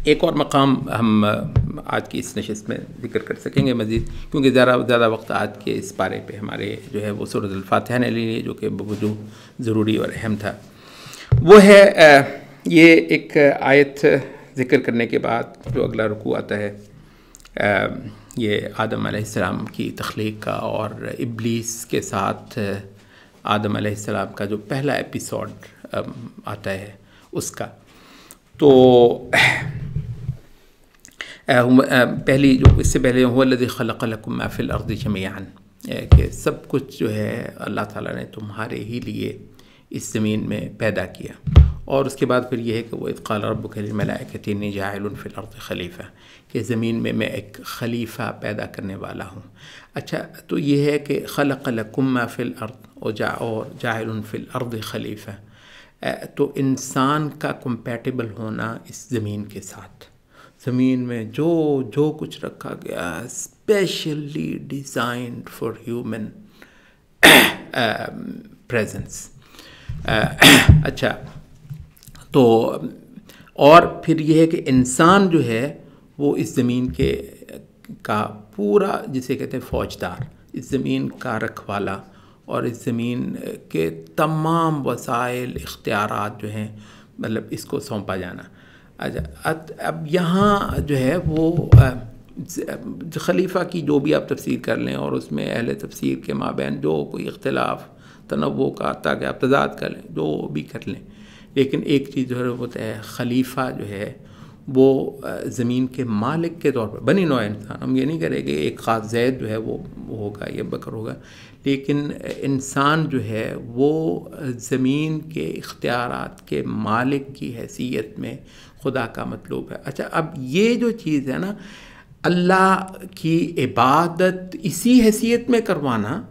ایک اور مقام ہم آج کی اس نشست میں ذکر کر سکیں گے مزید، کیونکہ زیادہ وقت آج کے اس پارے پہ ہمارے جو ہے وہ سورۃ الفاتحہ نے لیے، جو کہ بوجود ضروری اور اہم تھا. وہ ہے یہ ایک آیت ذکر کرنے کے بعد جو اگلا رکوع آتا ہے، یہ آدم علیہ السلام کی تخلیق کا اور ابلیس کے ساتھ آدم علیہ السلام کا جو پہلا ایپیسوڈ آتا ہے اس کا. تو پہلی جو اس سے پہلے هو الذی خلق لکم ما فی الارض جمیعا، کہ سب کچھ جو ہے اللہ تعالیٰ نے تمہارے ہی لیے اس زمین میں پیدا کیا. اور اس کے بعد پھر یہ ہے کہ وَإِذْ قَالَ رَبُّكَ لِلْمَلَائِكَةِ إِنِّي جَاعِلٌ فِي الْأَرْضِ خَلِيفَةً، کہ زمین میں ایک خلیفہ پیدا کرنے والا ہوں. اچھا، تو یہ ہے کہ خلق لکم ما فی الارض اور جاعل فی الارض خلیفہ، تو انسان کا کمپیٹیبل ہونا اس زمین کے ساتھ، زمین میں جو کچھ رکھا گیا specially designed for human presence. اچھا، تو اور پھر یہ ہے کہ انسان جو ہے وہ اس زمین کا پورا، جسے کہتے ہیں فوجدار، اس زمین کا رکھوالا، اور اس زمین کے تمام وسائل اختیارات جو ہیں، مطلب اس کو سونپا جانا. اچھا، اب یہاں جو ہے وہ خلیفہ کی جو بھی آپ تفسیر کر لیں، اور اس میں اہل تفسیر کے مابین جو کوئی اختلاف تنوع کا تاکہ آپ تضاد کر لیں، جو بھی کر لیں، لیکن ایک چیز جو ہے وہ ہے خلیفہ جو ہے وہ زمین کے مالک کے طور پر بنی نوع انسان. ہم یہ نہیں کریں کہ ایک خاص زید جو ہے وہ ہوگا یا بکر ہوگا، لیکن انسان جو ہے وہ زمین کے اختیارات کے مالک کی حیثیت میں خدا کا مطلوب ہے. اچھا، اب یہ جو چیز ہے نا، اللہ کی عبادت اسی حیثیت میں کروانا،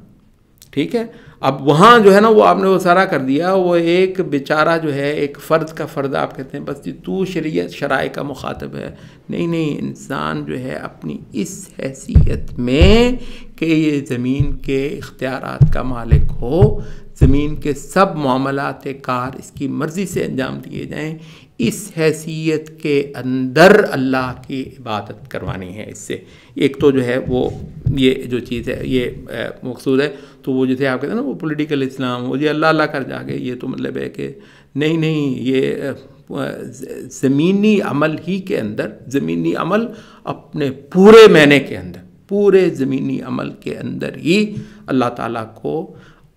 ٹھیک ہے. اب وہاں جو ہے نا وہ آپ نے وہ سارا کر دیا، وہ ایک بیچارہ جو ہے ایک فرد کا فرد آپ کہتے ہیں بس تو شریعت شرائع کا مخاطب ہے. نہیں، انسان جو ہے اپنی اس حیثیت میں کہ یہ زمین کے اختیارات کا مالک ہو، زمین کے سب معاملات کار اس کی مرضی سے انجام دیے جائیں، اس حیثیت کے اندر اللہ کی عبادت کروانی ہے. اس سے ایک تو جو ہے وہ یہ جو چیز ہے یہ مقصود ہے. تو وہ جیسے آپ کہتے ہیں نا وہ پولیٹیکل اسلام، وہ جی اللہ کر جا کے، یہ تو مطلب ہے کہ نہیں، یہ زمینی عمل ہی کے اندر، زمینی عمل اپنے پورے معنی کے اندر، پورے زمینی عمل کے اندر ہی اللہ تعالیٰ کو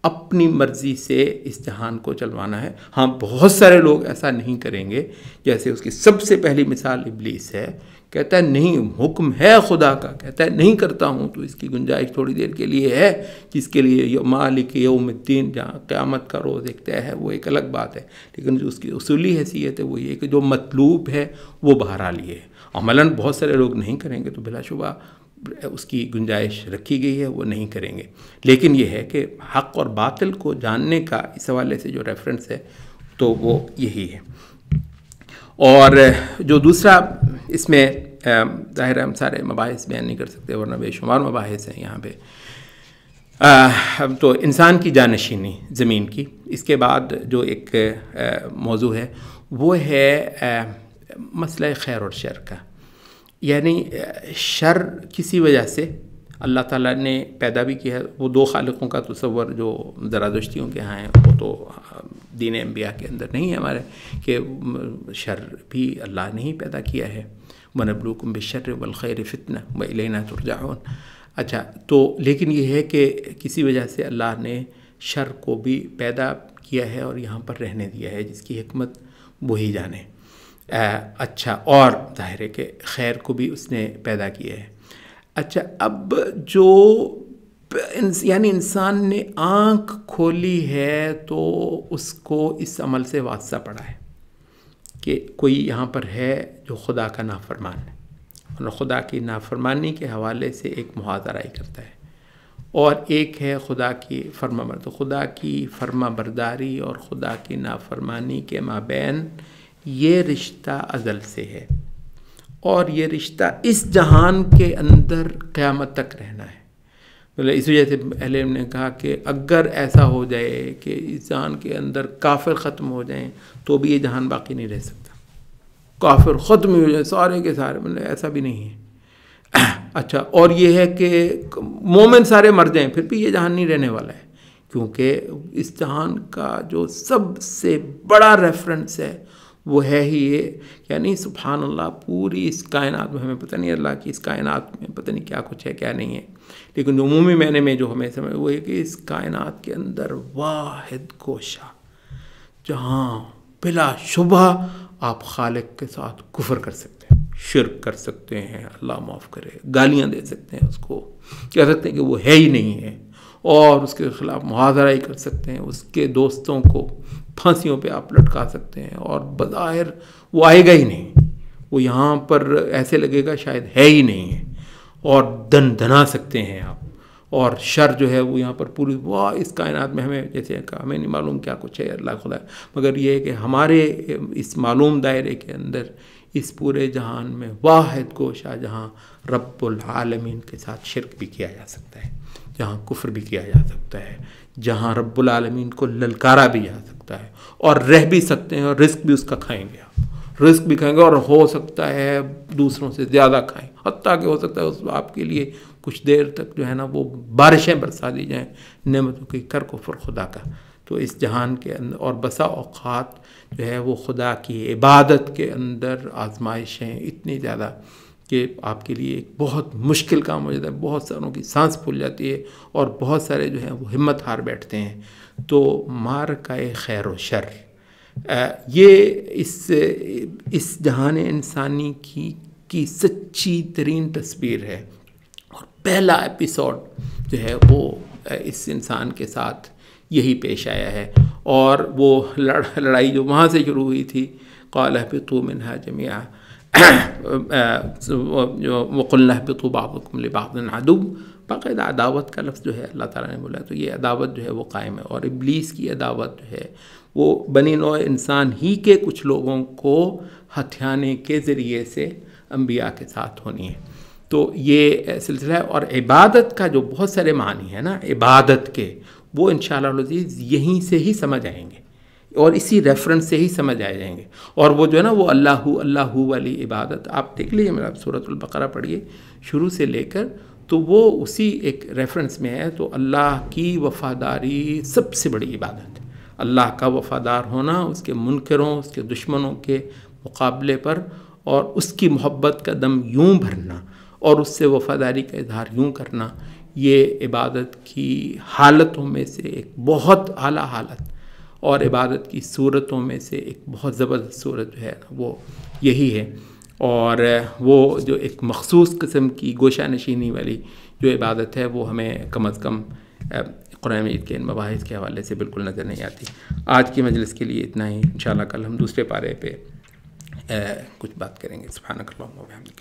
اپنی مرضی سے اس جہان کو چلوانا ہے. ہاں، بہت سارے لوگ ایسا نہیں کریں گے، جیسے اس کی سب سے پہلی مثال ابلیس ہے. کہتا ہے نہیں، حکم ہے خدا کا، کہتا ہے نہیں کرتا ہوں. تو اس کی گنجائش تھوڑی دیر کے لیے ہے، جس کے لیے مالک یوم الدین، جہاں قیامت کا روز ایک طے ہے، وہ ایک الگ بات ہے. لیکن جو اس کی اصولی حیثیت ہے وہ یہ کہ جو مطلوب ہے وہ بہرحال یہ ہے. عملاً بہت سارے لوگ نہیں کریں گے، تو بلا شبہ اس کی گنجائش رکھی گئی ہے، وہ نہیں کریں گے. لیکن یہ ہے کہ حق اور باطل کو جاننے کا اس حوالے سے جو ریفرنس ہے تو وہ یہی ہے. اور جو دوسرا اس میں ظاہر ہے ہم سارے مباحث بیان نہیں کر سکتے، ورنہ بے شمار مباحث ہیں یہاں پہ. تو انسان کی جانشینی زمین کی، اس کے بعد جو ایک موضوع ہے وہ ہے مسئلہ خیر اور شر کا. یعنی شر کسی وجہ سے اللہ تعالیٰ نے پیدا بھی کیا ہے. وہ دو خالقوں کا تصور جو زرادشتیوں کے ہاں ہیں، وہ تو دین انبیاء کے اندر نہیں ہے ہمارے، کہ شر بھی اللہ نے ہی پیدا کیا ہے. وَنَبْلُوكُمْ بِالشَّرِّ وَالْخَيْرِ فِتْنَةً وَإِلَيْنَا تُرْجَعُونَ. اچھا، تو لیکن یہ ہے کہ کسی وجہ سے اللہ نے شر کو بھی پیدا کیا ہے اور یہاں پر رہنے دیا ہے، جس کی حکمت وہی جانے. اچھا، اور ظاہر ہے کہ خیر کو بھی اس نے پیدا کیا ہے. اچھا، اب جو یعنی انسان نے آنکھ کھولی ہے تو اس کو اس عمل سے واسطہ پڑا ہے کہ کوئی یہاں پر ہے جو خدا کا نافرمان ہے، اور خدا کی نافرمانی کے حوالے سے ایک محاذرائی کرتا ہے، اور ایک ہے خدا کی فرما برداری. تو خدا کی فرما برداری اور خدا کی نافرمانی کے مابین یہ رشتہ ازل سے ہے، اور یہ رشتہ اس جہان کے اندر قیامت تک رہنا ہے. مطلب اس وجہ سے اہل علم نے کہا کہ اگر ایسا ہو جائے کہ اس جہان کے اندر کافر ختم ہو جائیں تو بھی یہ جہان باقی نہیں رہ سکتا. کافر ختم ہو جائے سارے کے سارے، مطلب ایسا بھی نہیں ہے۔ اچھا، اور یہ ہے کہ مومن سارے مر جائیں پھر بھی یہ جہان نہیں رہنے والا ہے، کیونکہ اس جہان کا جو سب سے بڑا ریفرنس ہے وہ ہے ہی یہ، یعنی سبحان اللہ، پوری اس کائنات میں، ہمیں پتہ نہیں اللہ کی اس کائنات میں پتہ نہیں کیا کچھ ہے کیا نہیں ہے، لیکن عمومی معنی میں جو ہمیں سمجھ وہ ہے کہ اس کائنات کے اندر واحد گوشہ جہاں بلا شبہ آپ خالق کے ساتھ کفر کر سکتے ہیں، شرک کر سکتے ہیں، اللہ معاف کرے، گالیاں دے سکتے ہیں، اس کو کہہ سکتے ہیں کہ وہ ہے ہی نہیں ہے، اور اس کے خلاف محاذرہ ہی کر سکتے ہیں، اس کے دوستوں کو پھانسیوں پہ آپ لٹکا سکتے ہیں، اور بظاہر وہ آئے گا ہی نہیں، وہ یہاں پر ایسے لگے گا شاید ہے ہی نہیں ہے، اور دن دنا سکتے ہیں آپ، اور شر جو ہے وہ یہاں پر پوری واہ اس کائنات میں ہمیں جیسے کہا ہمیں نہیں معلوم کیا کچھ ہے اللہ خدا، مگر یہ ہے کہ ہمارے اس معلوم دائرے کے اندر اس پورے جہان میں واحد گوشہ جہاں رب العالمین کے ساتھ شرک بھی کیا جا سکتا ہے، جہاں کفر بھی کیا جا سکتا ہے، جہاں رب العالمین کو للکارا بھی جا سکتا ہے، اور رہ بھی سکتے ہیں، اور رزق بھی اس کا کھائیں گے، آپ رزق بھی کھائیں گے، اور ہو سکتا ہے دوسروں سے زیادہ کھائیں، حتیٰ کہ ہو سکتا ہے اس آپ کے لیے کچھ دیر تک جو ہے نا وہ بارشیں برسا دی جائیں نعمتوں کی، کر کفر خدا کا۔ تو اس جہان کے اندر اور بسا اوقات جو ہے وہ خدا کی عبادت کے اندر آزمائشیں اتنی زیادہ کہ آپ کے لیے ایک بہت مشکل کام ہو جاتا ہے، بہت ساروں کی سانس پھول جاتی ہے، اور بہت سارے جو ہیں وہ ہمت ہار بیٹھتے ہیں۔ تو معرکہ خیر و شر، یہ اس جہان انسانی کی سچی ترین تصویر ہے، اور پہلا ایپیسوڈ جو ہے وہ اس انسان کے ساتھ یہی پیش آیا ہے، اور وہ لڑائی جو وہاں سے شروع ہوئی تھی، قال اهبطوا منها جميعا وقلنا اهبطوا بعضكم لبعض عدو، باقاعدہ عداوت کا لفظ جو ہے اللہ تعالیٰ نے بولا، تو یہ عداوت جو ہے وہ قائم ہے، اور ابلیس کی عداوت جو ہے وہ بنی نوع انسان ہی کے کچھ لوگوں کو ہتھیانے کے ذریعے سے انبیاء کے ساتھ ہونی ہے۔ تو یہ سلسلہ ہے، اور عبادت کا جو بہت سارے معنی ہیں نا عبادت کے، وہ انشاءاللہ العزیز یہیں سے ہی سمجھ آئیں گے، اور اسی ریفرنس سے ہی سمجھ آ جائیں گے، اور وہ جو ہے نا وہ اللہ والی عبادت آپ دیکھ لیجیے، میرا سورۃ البقرہ پڑھیے شروع سے لے کر، تو وہ اسی ایک ریفرنس میں ہے۔ تو اللہ کی وفاداری سب سے بڑی عبادت ہے، اللہ کا وفادار ہونا، اس کے منکروں، اس کے دشمنوں کے مقابلے پر، اور اس کی محبت کا دم یوں بھرنا، اور اس سے وفاداری کا اظہار یوں کرنا، یہ عبادت کی حالتوں میں سے ایک بہت اعلیٰ حالت، اور عبادت کی صورتوں میں سے ایک بہت زبردست صورت جو ہے وہ یہی ہے، اور وہ جو ایک مخصوص قسم کی گوشہ نشینی والی جو عبادت ہے وہ ہمیں کم از کم قرآن مجید کے ان مباحث کے حوالے سے بالکل نظر نہیں آتی۔ آج کی مجلس کے لیے اتنا ہی، انشاءاللہ کل ہم دوسرے پارے پہ کچھ بات کریں گے۔ سبحانک اللہم و بحمدک۔